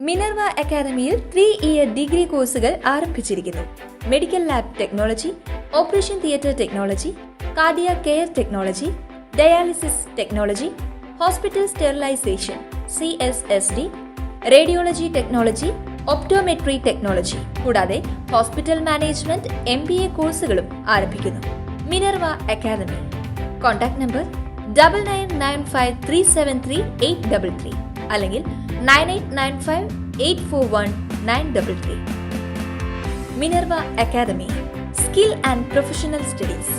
Minerva അക്കാദമിയിൽ 3-ഇയർ degree കോഴ്സുകൾ ആരംഭിച്ചിരിക്കുന്നു. Medical lab technology, operation theatre technology, cardiac care technology, dialysis technology, hospital sterilisation (CSSD), radiology technology, optometry technology കൂടാതെ hospital management MBA കോഴ്സുകളും ആരംഭിക്കുന്നു. Minerva academy. Contact number 9995373833 അല്ലെങ്കിൽ 9895841933. Minerva academy, skill and professional studies.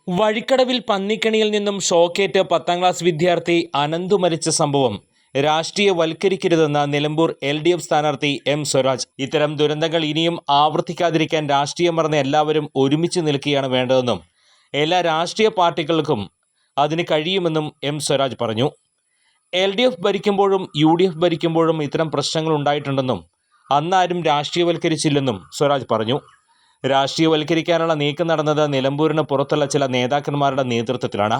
വഴിക്കടവിൽ പന്നിക്കണിയിൽ നിന്നും ഷോക്കേറ്റ് 10ാം class വിദ്യാർത്ഥി അനന്തു മരിച്ച സംഭവം രാഷ്ട്രീയവൽക്കരിക്കരുതെന്ന് നിലമ്പൂർ LDF സ്ഥാനാർത്ഥി M. സ്വരാജ്. ഇത്തരം ദുരന്തങ്ങൾ ഇനിയും ആവർത്തിക്കാതിരിക്കാൻ രാഷ്ട്രീയം മറന്ന എല്ലാവരും ഒരുമിച്ച് നിൽക്കുകയാണ് വേണ്ടതെന്നും എല്ലാ രാഷ്ട്രീയ പാർട്ടികൾക്കും അതിന് കഴിയുമെന്നും M. സ്വരാജ് പറഞ്ഞു. LDF ഭരിക്കുമ്പോഴും UDF ഭരിക്കുമ്പോഴും ഇത്തരം പ്രശ്നങ്ങൾ ഉണ്ടായിട്ടുണ്ടെന്നും അന്നാരും രാഷ്ട്രീയവൽക്കരിച്ചില്ലെന്നും സ്വരാജ് പറഞ്ഞു. രാഷ്ട്രീയവൽക്കരിക്കാനുള്ള നീക്കം നടന്നത് നിലമ്പൂരിന് പുറത്തുള്ള ചില നേതാക്കന്മാരുടെ നേതൃത്വത്തിലാണ്.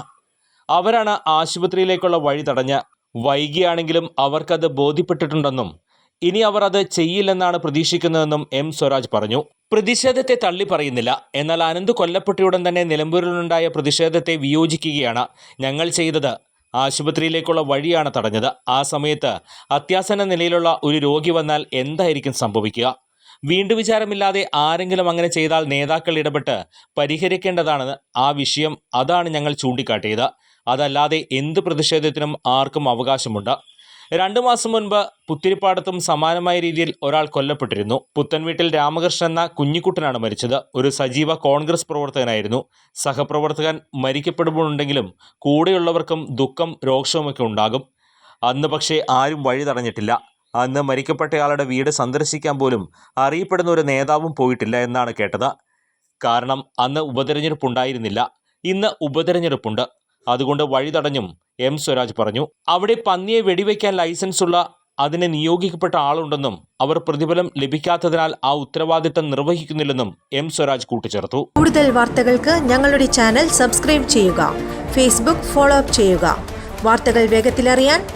അവരാണ് ആശുപത്രിയിലേക്കുള്ള വഴി തടഞ്ഞ്. വൈകിയാണെങ്കിലും അവർക്കത് ബോധ്യപ്പെട്ടിട്ടുണ്ടെന്നും ഇനി അവർ അത് ചെയ്യില്ലെന്നാണ് പ്രതീക്ഷിക്കുന്നതെന്നും M. സ്വരാജ് പറഞ്ഞു. പ്രതിഷേധത്തെ തള്ളി പറയുന്നില്ല. എന്നാൽ അനന്ത് കൊല്ലപ്പെട്ടയുടൻ തന്നെ നിലമ്പൂരിലുണ്ടായ പ്രതിഷേധത്തെ വിയോജിക്കുകയാണ്. ഞങ്ങൾ ചെയ്തത് ആശുപത്രിയിലേക്കുള്ള വഴിയാണ് തടഞ്ഞത്. ആ സമയത്ത് അത്യാസന്ന നിലയിലുള്ള ഒരു രോഗി വന്നാൽ എന്തായിരിക്കും സംഭവിക്കുക? വീണ്ടുവിചാരമില്ലാതെ ആരെങ്കിലും അങ്ങനെ ചെയ്താൽ നേതാക്കൾ ഇടപെട്ട് പരിഹരിക്കേണ്ടതാണ് ആ വിഷയം. അതാണ് ഞങ്ങൾ ചൂണ്ടിക്കാട്ടിയത്. അതല്ലാതെ എന്ത് പ്രതിഷേധത്തിനും ആർക്കും അവകാശമുണ്ട്. 2 മാസം മുൻപ് പുത്തിരിപ്പാടത്തും സമാനമായ രീതിയിൽ ഒരാൾ കൊല്ലപ്പെട്ടിരുന്നു. പുത്തൻവീട്ടിൽ രാമകൃഷ്ണൻ എന്ന കുഞ്ഞിക്കുട്ടനാണ് മരിച്ചത്. ഒരു സജീവ കോൺഗ്രസ് പ്രവർത്തകനായിരുന്നു. സഹപ്രവർത്തകൻ മരിക്കപ്പെടുമ്പോഴുണ്ടെങ്കിലും കൂടെയുള്ളവർക്കും ദുഃഖം രോക്ഷവുമൊക്കെ ഉണ്ടാകും. അന്ന് പക്ഷേ ആരും വഴി തടഞ്ഞിട്ടില്ല. അന്ന് മരിക്കപ്പെട്ടയാളുടെ വീട് സന്ദർശിക്കാൻ പോലും അറിയപ്പെടുന്ന ഒരു നേതാവും പോയിട്ടില്ല എന്നാണ് കേട്ടത്. കാരണം അന്ന് ഉപതെരഞ്ഞെടുപ്പ് ഉണ്ടായിരുന്നില്ല. ഇന്ന് ഉപതെരഞ്ഞെടുപ്പുണ്ട്. അതുകൊണ്ട് വഴി തടഞ്ഞും M. സ്വരാജ് പറഞ്ഞു. അവിടെ പന്നിയെ വെടിവെക്കാൻ ലൈസൻസ് ഉള്ള അതിന് നിയോഗിക്കപ്പെട്ട ആളുണ്ടെന്നും അവർ പ്രതിഫലം ലഭിക്കാത്തതിനാൽ ആ ഉത്തരവാദിത്തം നിർവഹിക്കുന്നില്ലെന്നും M. സ്വരാജ് കൂട്ടിച്ചേർത്തു. കൂടുതൽ വാർത്തകൾക്ക് ഞങ്ങളുടെ ചാനൽ സബ്സ്ക്രൈബ് ചെയ്യുക. ഫേസ്ബുക്ക് ഫോളോ അപ്പ് ചെയ്യുക. വാർത്തകൾ വേഗത്തിലറിയാൻ